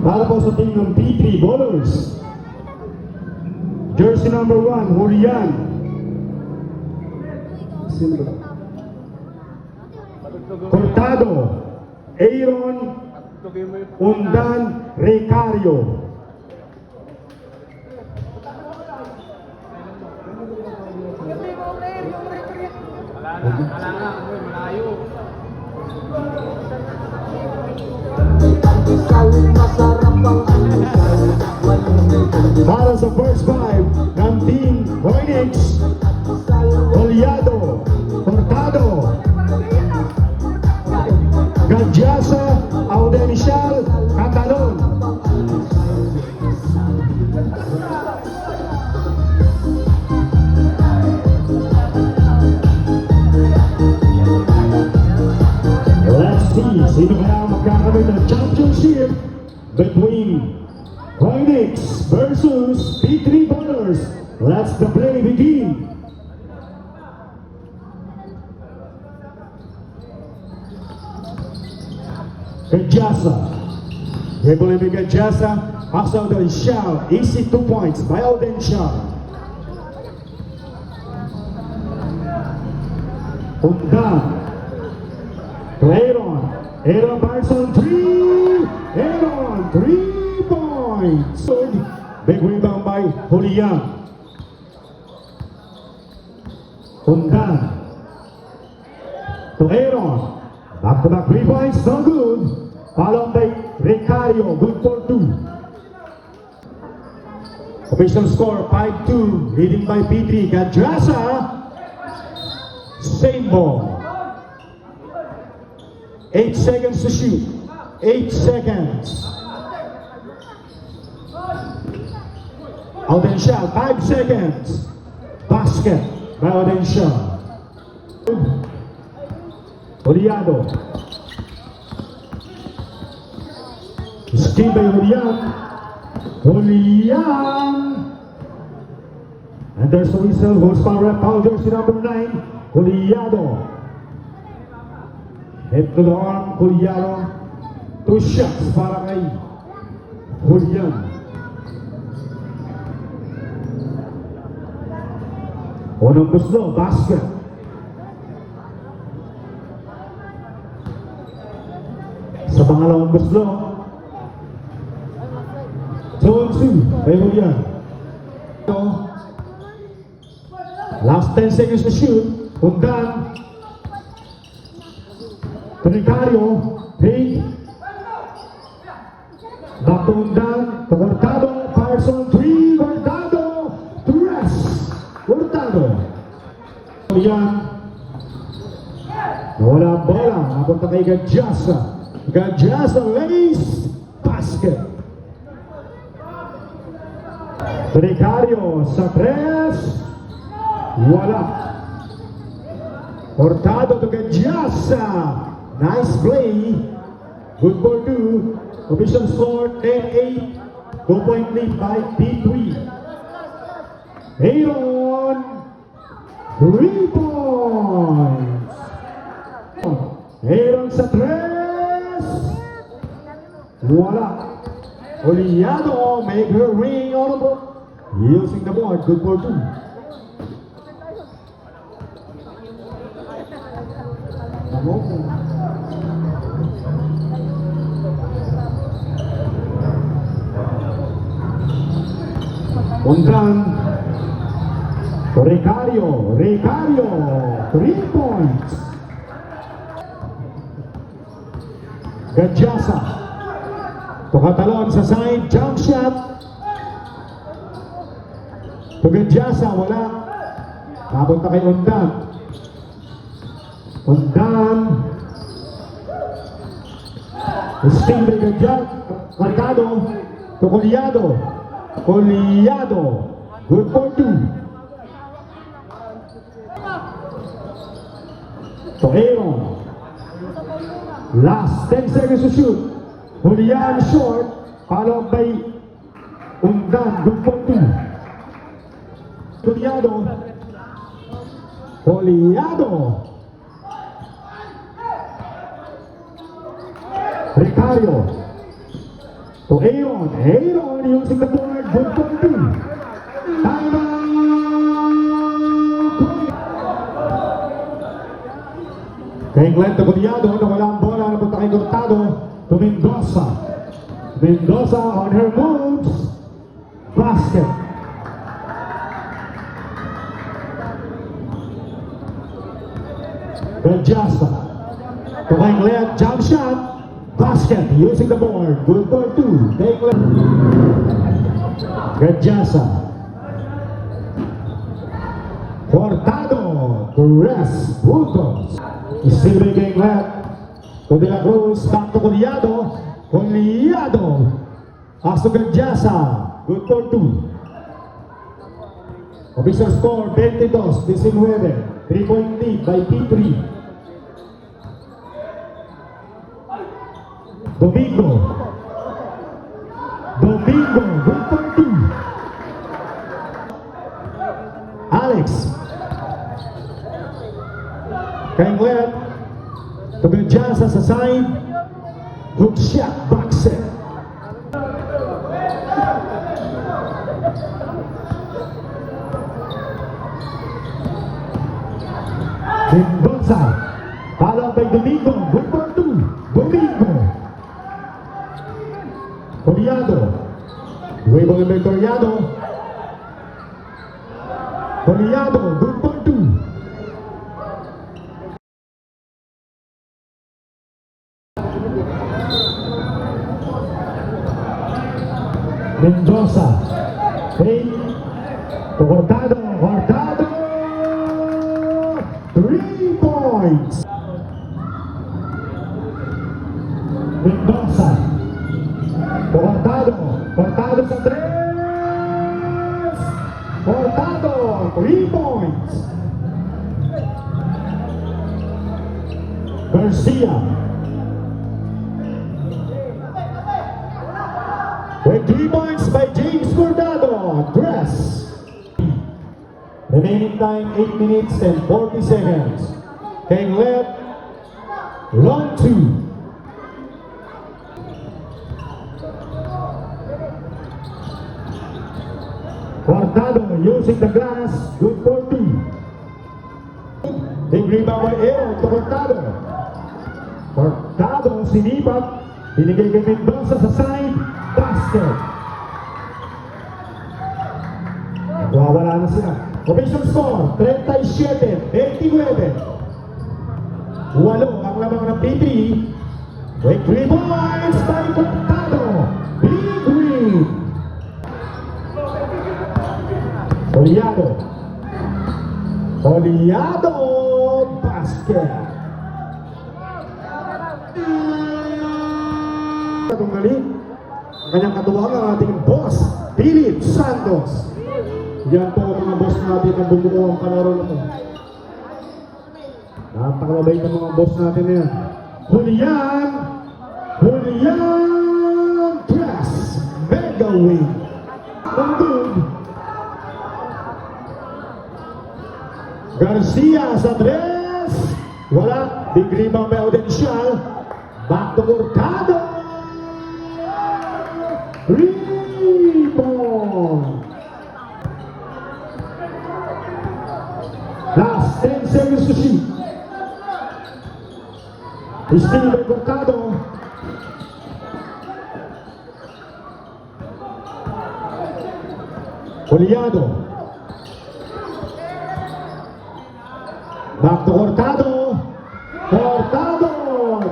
Para po sa team ng P3 Bowlers. Jersey number 1, Julian. Cortado, Aaron, Undan, Recario. Para sa first five ng Team Phoenix, Oliado, Cortado, Gadjasa, Audenicial, Catalon. Let's see, sino kaya magkakamit ng championship between Phoenix versus P3 Bowlers. Let's the play begin. Gadjasa. Regularly Gadjasa. Audenicial Shao. Easy 2 points by Audenicial. Undan. To Aaron. Aaron Barson 3. Aaron 3 points. Big rebound by Julian. Undan. To Aaron. Back-to-back 3 points, no good. Followed by Recario, good for 2. Official score 5-2, leading by P3. Gadjasa, same ball. 8 seconds to shoot. 8 seconds. Audenicial, 5 seconds. Basket by Audenicial. Oliado. Steal by Julian. Julian. And there's the whistle. Holds power rep. Foul jersey number 9. Oliado. Head to the arm. Oliado. 2 shots para kay Julian. Unang gusto. Basket. Sa pangalawang gusto, 2-2, kay Julian. Last 10 seconds to shoot. Undan. Recario. Pig. Back to Undan. To Cortado. Parson 3. Cortado. To rest. Cortado. Julian. Nawala ang bola. Napunta kay Gadjasa. Gadjasa lace basket. Recario sa 3. Wala. Cortado to Gadjasa. Nice play. Good for 2. Official score 10-8. 2-point lead by P3. Aaron. 3 points. Aaron sa 3. Wala. Oliado make her ring on the board. Using the board. Good for 2. Undan. Recario. Recario. 3 points. Gadjasa. Tukatalon sa side, jump shot. To Gadjasa, wala. Napunta kay Undan. Undan. Steal by Gadjasa. Cortado. To Oliado. Oliado. Good for 2. To Aaron. Last 10 seconds to shoot. Julian short, followed by Undan, good for 2. Oliado. Oliado. Recario. To Aaron. Aaron using the board. Good for two. Time out. Kay Glenn Taguliado, nawala ang bola, napunta kay Cortado to Mendoza. Mendoza on her moves. Basket. Gajasa. To kay Glenn, jump shot. Basket using the board. Good for two. Kay Glenn. Gajasa. Cortado. Perez. Bulldogs. Still making left to De La Cruz, back to Collado. Collado. Pass to Gajasa. Good for two. Official score 22-19. 3-point lead by P3. Domingo. Domingo. Good for two. Alex. Kay Glenn, to Gajasa sa side, hook shot, back set. Mendoza, followed by Domingo, good for two. Domingo. Collado, Huevo de Collado. Collado, good for two. Mendoza, fake to Cortado, Cortado, 3 points. Mendoza, to Cortado, Cortado sa 3, Cortado, 3 points. Garcia, with 3 points by James Cortado. Dress. Remaining time 8 minutes and 40 seconds. Kay left. Long two. Cortado using the glass. Good for two. Big rebound by Aaron to Cortado. Cortado sinipat. Binigay kay Mendoza sa side. Basket. Wawala na sila. Official score, 37-29. 8 ang lamang ng P3. With 3 points by Cortado. Big win. Collado. Collado. Basket. Tunggalin ang kanyang katuwang ang ating boss, Philip Santos. Yan po mga boss natin ang bumuo ang kalaro na ito. Napakamabait ng mga boss natin na yan. Julian Dress, mega win. Nandun. Garcia sa Dress. Wala, big rebound by Audencial. Back to Cortado. Rebound. Last 10 seconds to shoot. Still by Cortado. Collado. Back to Cortado. Cortado.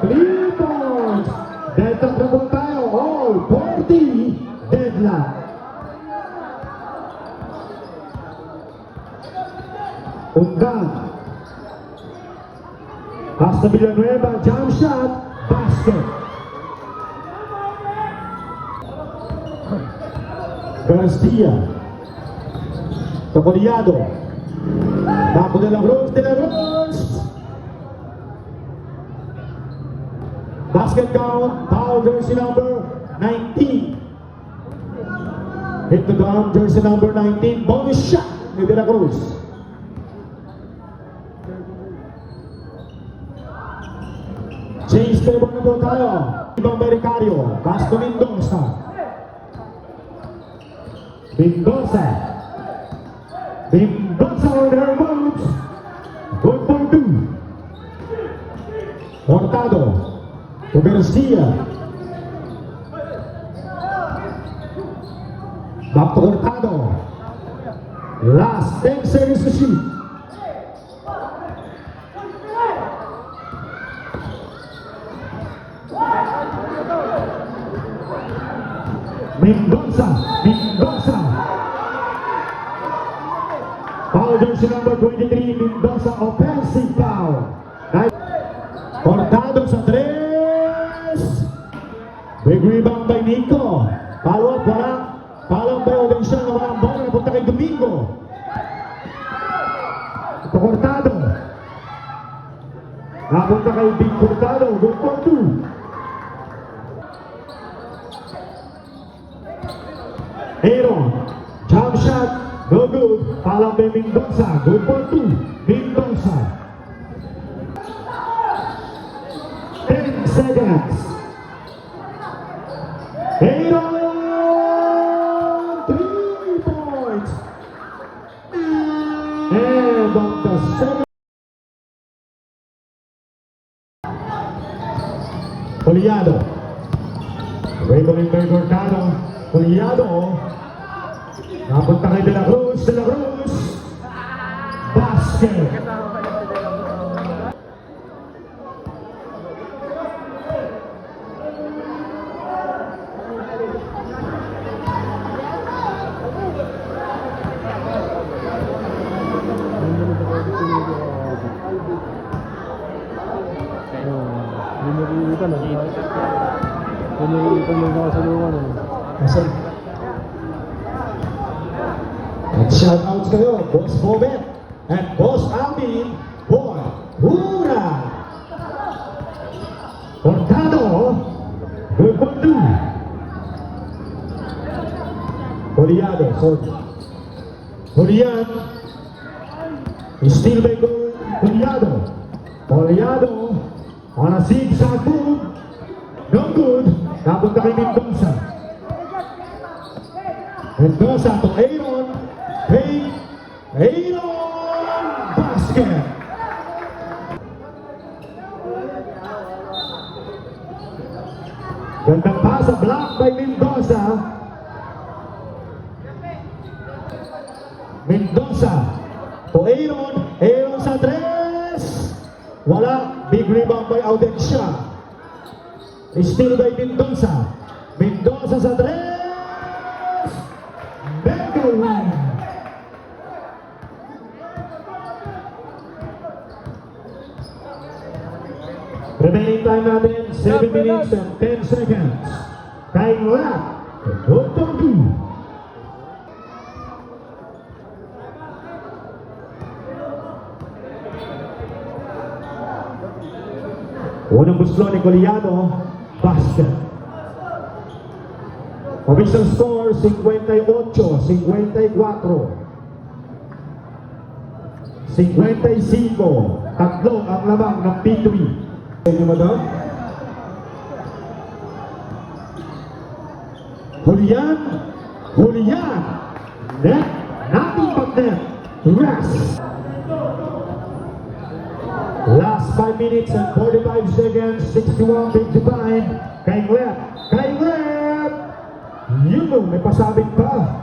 3 points. Delta triple tayo. All 40. Deadlock. Unggan. Hasta Villanueva. Jump shot. Basket. Garcia. Collado. Back to De La Cruz. De La Cruz. Basket count. Foul jersey number 19. Hit the down jersey number 19. Bonus shot ni De La Cruz. Change table na po tayo. Ibang Bericario. Pass to Mendoza. Mendoza. Mendoza on their moves. Good for two. Hurtado. To Garcia. Back to Hurtado. Last 10 seconds to shoot. Mendoza. Mendoza. Foul jersey number 23. Mendoza offensive foul. Nice. Hurtado sa 3. Big rebound by Nico. Follow up, wala. Follow up by Odensia na walang bola. Napunta kay Domingo. Ito Hurtado. Napunta kay Big Hurtado. Good for two. Aaron. Jump shot. No good. Follow up by Mendoza. Good for two. Mendoza. 10 seconds. Aaron. 3 points. And on the second. Poliado. Waiting by Hurtado. Poliado. Napunta kay De La Cruz. De La Cruz. Basket. Pinag-iitan na. Pinag-iitan na nakasalungan eh. Kasi at shoutouts kayo, Boss Bobet and Boss Alvin, Boy Hura. Hurtado, good for two. Poliado, sorry. Polian, still by goal, Poliado. Poliado, on a zigzag move, no good. Napunta kay Mendoza. Mendoza to Aaron. Hey, Aaron! Basket! Gandang pasa, block by Mendoza. Mendoza to Aaron. Aaron sa 3. Wala. Big rebound by Audencia. Still by Mendoza. Mendoza sa 3. Mega win. Remaining time natin, 7 minutes and 10 seconds. Time left. Good to do. Unang buslo ni Coliano, basket. Official score, 58-54. 55. Tatlo ang lamang ng P3. Ano mo daw? Julian. Julian. Net. Nothing but net. Rest. Last 5 minutes and 45 seconds. 61-55. Kay Lep. Kay Lep. Yun mo, may pasabit pa.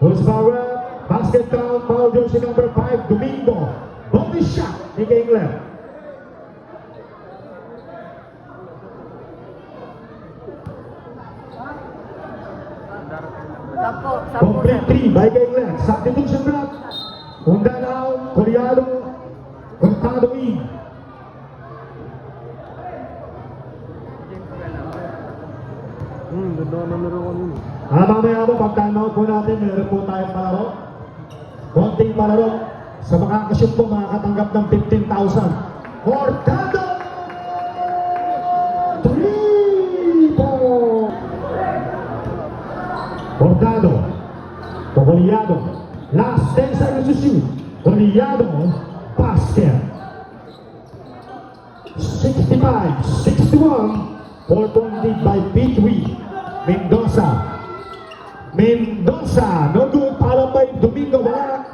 Who's power? Basket count. Foul jersey number 5. Domingo. Bonus shot ni Kay Lep. Complete 3 by Gangland. Substitution block. Undanao, Coliado, Hurtado in. Ganda ka ng laro kanina. Mamaya po, pag time out po natin, meron po tayong palaro. Konting palaro. Sa makakashoot po, makakatanggap ng 15,000. Hurtado! 3 po! Hurtado. Coliado. Last 10 seconds to shoot. Coliado. Basket. 65-61. 4 point lead by P3. Mendoza. Mendoza. Mendoza, no good, para by Domingo, wala.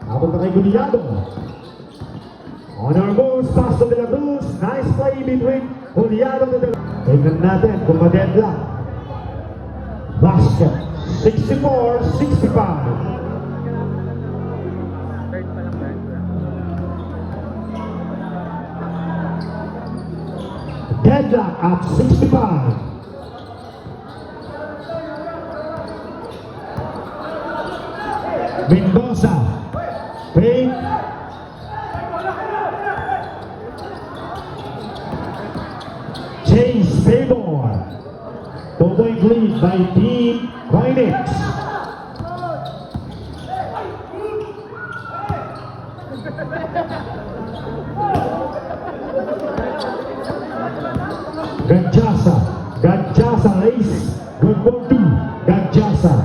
Habang na kay Guliado. Honor moves, pass to De La Cruz. Nice play between Guliado and De La Cruz. Tingnan natin kung ma-deadlock. Basket, 64-65. Deadlock at 65. Mendoza, fake. Chase Favor. 2-point lead by Team Phoenix. Gadjasa Lace, good ball two, Gadjasa.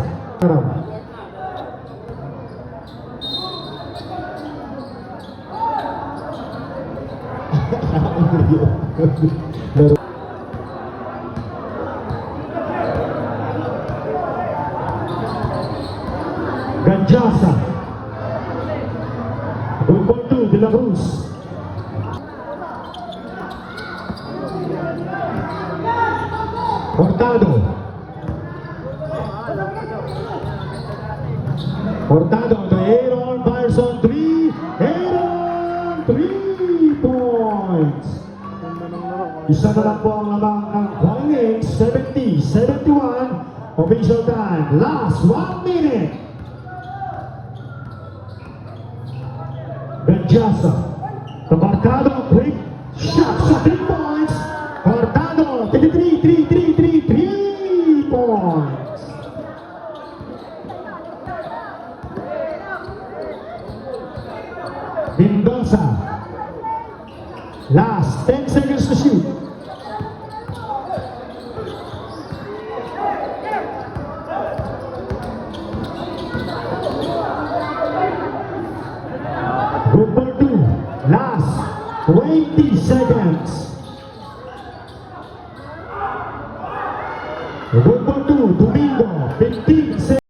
Gadjasa, good ball two, De La Cruz. Hurtado to Aaron Barson, 3 points. Isa na lang po ang lamang ng Phoenix, 70-71. Official time, last 1 minute. Gadjasa to Hurtado, quick shot sa 3 points. Hurtado, 3 points. Mendoza, last 10 seconds to shoot. Good ball two, last 20 seconds. Good ball two, Domingo, 15 seconds.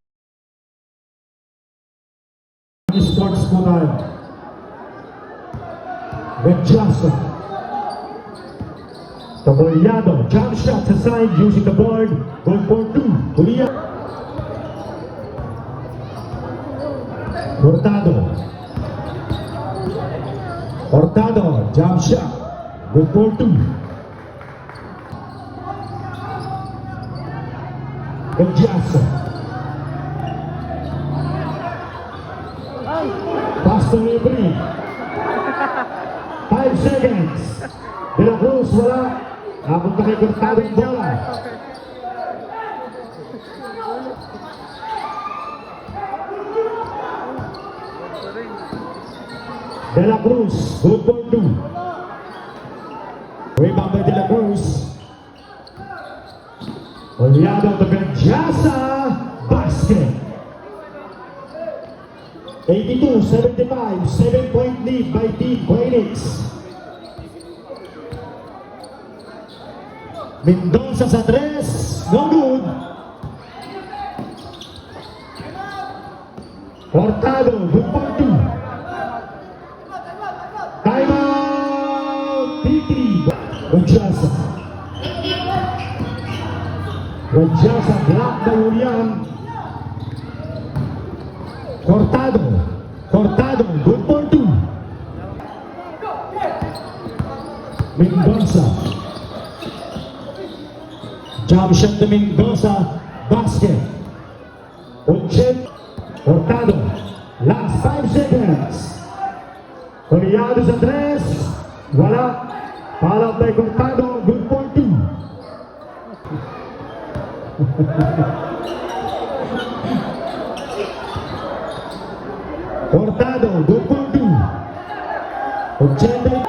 Sports po tayo. Gadjasa. Guliado, jump shots aside using the board. Good for two. Guliado. Hurtado, jump shot. Good for two. Gadjasa. Pass to Lebri. 5 seconds. De La Cruz, wala. Napunta kay Hurtado yung bola. De La Cruz, good for two. Rebound by De La Cruz. Guliado to Gadjasa. Basket. 82-75, 7-point lead by Team Phoenix. Mendoza sa 3, no good. Hurtado, good for two. Timeout, P3. Gadjasa, block by Julian. Hurtado, good for two. Mendoza. Jump shot to Mendoza. Basket. Hurtado. Last 5 seconds. Guliado sa 3. Wala. Foul by Hurtado. Good for two. Hurtado, good for two. 80.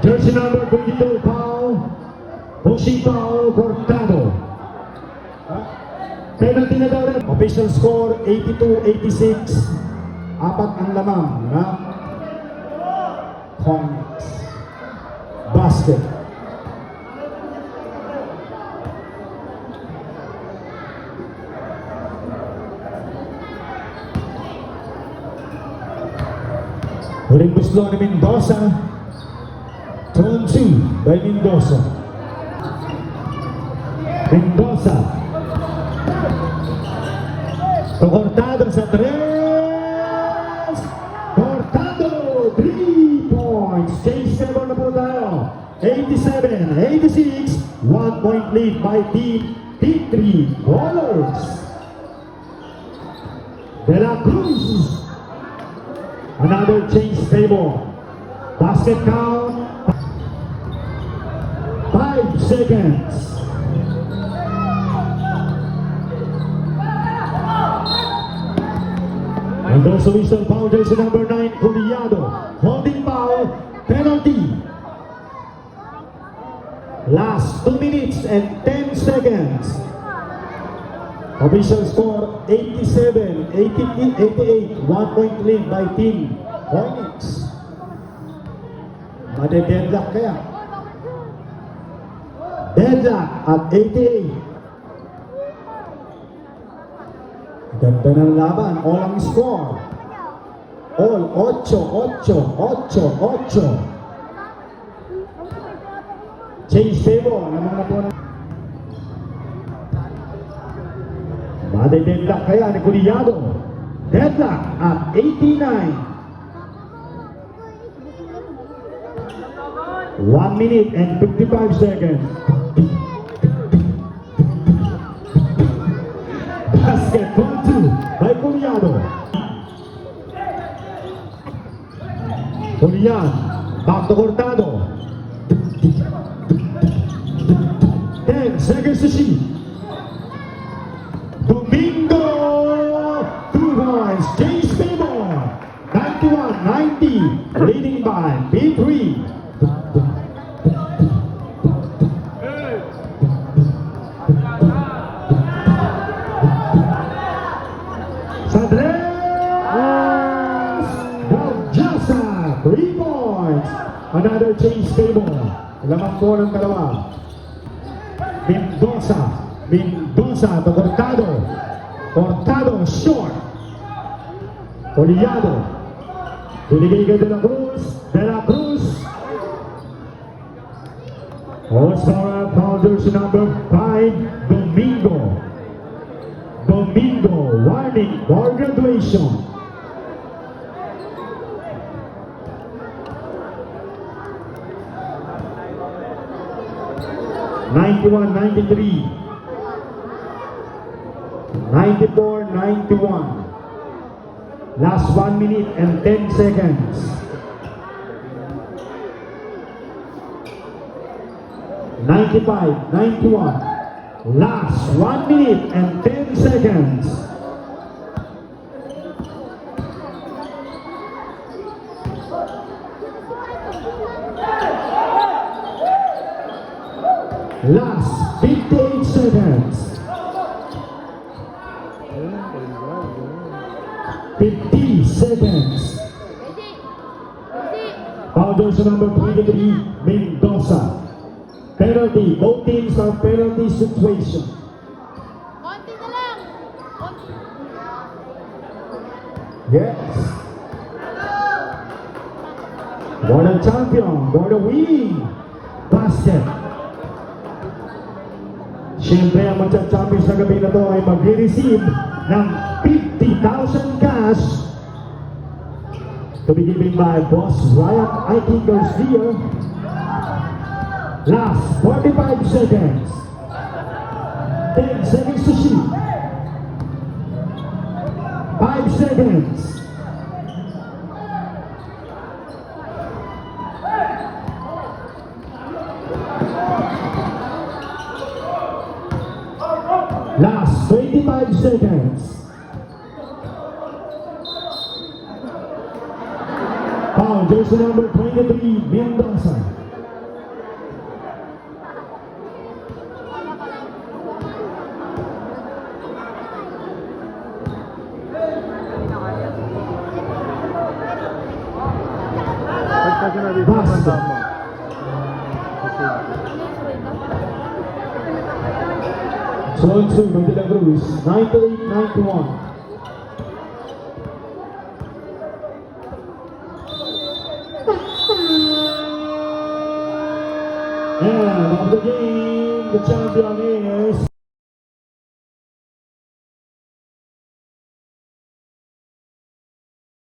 Jersey number 22, foul. Pushing foul, Hurtado. Penalty na daw rin. Official score, 82-86. 4 ang lamang na Phoenix. Basket. Huling buslo ni Mendoza. Turn 2 by Mendoza. Mendoza. Cortado sa 3. Cortado. 3 points. Change table na po tayo. 87-86. 1 point lead by Team P3 Colors. De La Cruz. Another change table. Basket count. 5 seconds. And also whistle foul jersey number 9, Curiado. Holding foul, penalty. Last 2 minutes and 10 seconds. Official score 87-88. 1 point lead by Team Hornets. Made-deadlock kaya? Deadlock at 88. Ganda ng laban. All ang score. All 8. Change table. Naman na po na. Made-deadlock kaya ni Curiado. Deadlock at 89. 1 minute and 55 seconds. Basket from 2 by Curiado. Curiado. Back to Cortado. 10 seconds to shoot. Domingo! 2 points. James Favor. 91-90. Leading by B3. Sadres! Baljasa. 3 points. Another change table. Lamang po ng dalawa. Mendoza to Cortado. Cortado short. Curiado. Binigay kay De La Cruz. De La Cruz. All-star foul jersey number 5, Domingo. Domingo, warning for graduation. (91-93), 94-91. Last 1 minute and 10 seconds. 95-91. Last 1 minute and 10 seconds. Last 58 seconds. 50 seconds. Foul jersey number 23, Mendoza. Penalty. Both teams are penalty situation. Konti na lang. Konti. Yes. For the champion, for the winning basket. Siyempre, ang magcha-champions na gabi na to ay mag-receive ng 50,000 cash to be given by Boss Ryan Ike Garcia. Last 45 seconds. 10 seconds to shoot. 5 seconds. Last 25 seconds. Foul jersey number 23, Mendoza. Kasi na dito ang tama. Slow and soon by De La Cruz, 98-91. And of the game, the champion is